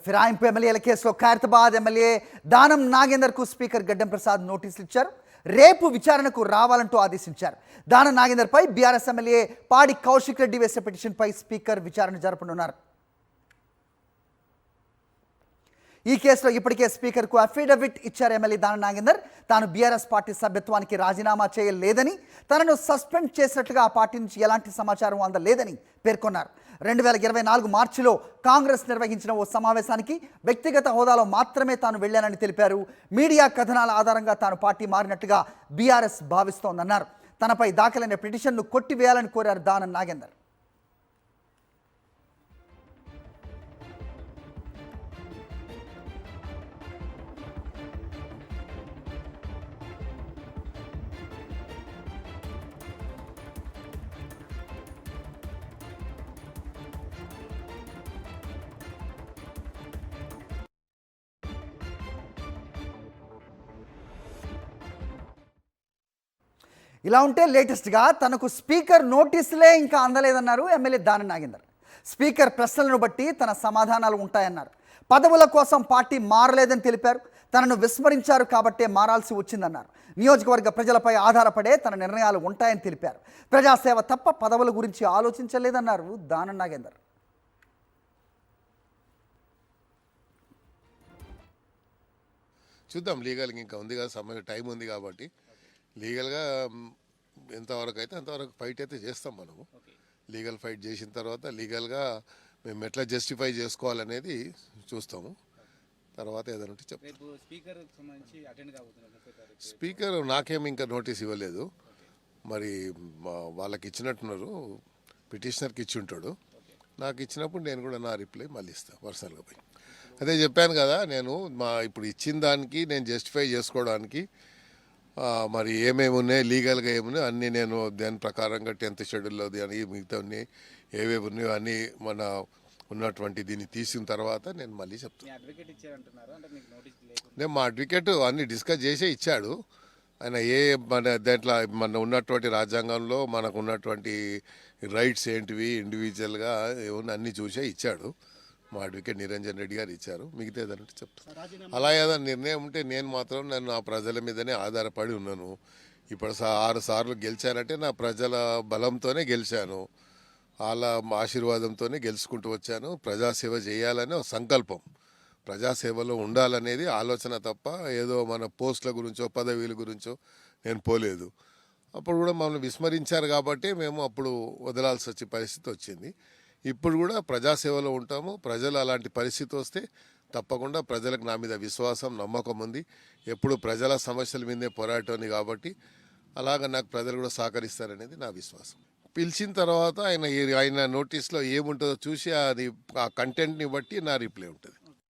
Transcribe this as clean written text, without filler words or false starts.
ఫిరాయింపు ఎమ్మెల్యేల కేసులో ఖైరతాబాద్ ఎమ్మెల్యే దానం నాగేందర్కు స్పీకర్ గడ్డం ప్రసాద్ నోటీసులు ఇచ్చారు. రేపు విచారణకు రావాలంటూ ఆదేశించారు. దానం నాగేందర్పై బీఆర్ఎస్ ఎమ్మెల్యే పాడి కౌశిక్ రెడ్డి వేసే పిటిషన్పై స్పీకర్ విచారణ జరపనున్నారు. ఈ కేసులో ఇప్పటికే స్పీకర్కు అఫిడవిట్ ఇచ్చారు ఎమ్మెల్యే దానం నాగేందర్. తాను బీఆర్ఎస్ పార్టీ సభ్యత్వానికి రాజీనామా చేయలేదని, తనను సస్పెండ్ చేసినట్లుగా ఆ పార్టీ నుంచి ఎలాంటి సమాచారం అందలేదని పేర్కొన్నారు. 2024 మార్చిలో కాంగ్రెస్ నిర్వహించిన ఓ సమావేశానికి వ్యక్తిగత హోదాలో మాత్రమే తాను వెళ్లానని తెలిపారు. మీడియా కథనాల ఆధారంగా తాను పార్టీ మారినట్టుగా బీఆర్ఎస్ భావిస్తోందన్నారు. తనపై దాఖలైన పిటిషన్ను కొట్టివేయాలని కోరారు దానం నాగేందర్. ఇలా ఉంటే లేటెస్ట్గా తనకు స్పీకర్ నోటీసులే ఇంకా అందలేదన్నారు ఎమ్మెల్యే దానం నాగేందర్. స్పీకర్ ప్రశ్నలను బట్టి తన సమాధానాలు ఉంటాయన్నారు. పదవుల కోసం పార్టీ మారలేదని తెలిపారు. తనను విస్మరించారు కాబట్టే మారాల్సి వచ్చిందన్నారు. నియోజకవర్గ ప్రజలపై ఆధారపడే తన నిర్ణయాలు ఉంటాయని తెలిపారు. ప్రజాసేవ తప్ప పదవుల గురించి ఆలోచించలేదన్నారు దానం నాగేందర్. చూద్దాం, లీగల్గా ఇంకా ఉంది కదా, సమయం టైం ఉంది కాబట్టి లీగల్గా ఎంతవరకు అయితే అంతవరకు ఫైట్ అయితే చేస్తాం. మనము లీగల్ ఫైట్ చేసిన తర్వాత లీగల్గా మేము ఎట్లా జస్టిఫై చేసుకోవాలనేది చూస్తాము. తర్వాత ఏదైనా చెప్తాం. స్పీకర్ నాకేమి ఇంకా నోటీస్ ఇవ్వలేదు, మరి వాళ్ళకి ఇచ్చినట్టున్నారు, పిటిషనర్కి ఇచ్చి ఉంటాడు. నాకు ఇచ్చినప్పుడు నేను కూడా నా రిప్లై మళ్ళీ ఇస్తాను పర్సనల్గా పోయి. అదే చెప్పాను కదా, నేను ఇప్పుడు ఇచ్చిన దానికి నేను జస్టిఫై చేసుకోవడానికి మరి ఏమేమి ఉన్నాయి, లీగల్గా ఏమున్నాయి అన్నీ నేను దాని ప్రకారంగా 10th షెడ్యూల్లో అని మిగతా ఉన్నాయి ఏవేవి ఉన్నాయో అన్నీ మన ఉన్నటువంటి దీన్ని తీసిన తర్వాత నేను మళ్ళీ చెప్తాను. నేను మా అడ్వకేట్ అన్నీ డిస్కస్ చేసే ఇచ్చాడు. ఆయన మన దాంట్లో మన ఉన్నటువంటి రాజ్యాంగంలో మనకు ఉన్నటువంటి రైట్స్ ఏంటివి ఇండివిజువల్గా ఏమన్నా అన్నీ చూసే ఇచ్చాడు. మా అడ్వకేట్ నిరంజన్ రెడ్డి గారు ఇచ్చారు. మిగతా ఏదంటే చెప్తాను. అలా ఏదైనా నిర్ణయం ఉంటే నేను మాత్రం నేను నా ప్రజల మీదనే ఆధారపడి ఉన్నాను. ఇప్పుడు 6 సార్లు గెలిచానంటే నా ప్రజల బలంతోనే గెలిచాను, వాళ్ళ ఆశీర్వాదంతోనే గెలుచుకుంటూ వచ్చాను. ప్రజాసేవ చేయాలనే ఒక సంకల్పం, ప్రజాసేవలో ఉండాలనేది ఆలోచన తప్ప ఏదో మన పోస్టుల గురించో పదవీల గురించో నేను పోలేదు. అప్పుడు కూడా మమ్మల్ని విస్మరించారు కాబట్టి మేము అప్పుడు వదలాల్సి వచ్చే పరిస్థితి వచ్చింది. ఇప్పుడు కూడా ప్రజాసేవలో ఉంటాము. ప్రజలు అలాంటి పరిస్థితి వస్తే తప్పకుండా ప్రజలకు నా మీద విశ్వాసం నమ్మకం ఉంది. ఎప్పుడు ప్రజల సమస్యల మీదే పోరాటం కాబట్టి అలాగ నాకు ప్రజలు కూడా సహకరిస్తారనేది నా విశ్వాసం. పిలిచిన తర్వాత ఆయన నోటీస్లో ఏముంటుందో చూసి అది ఆ కంటెంట్ని బట్టి నా రిప్లై ఉంటుంది.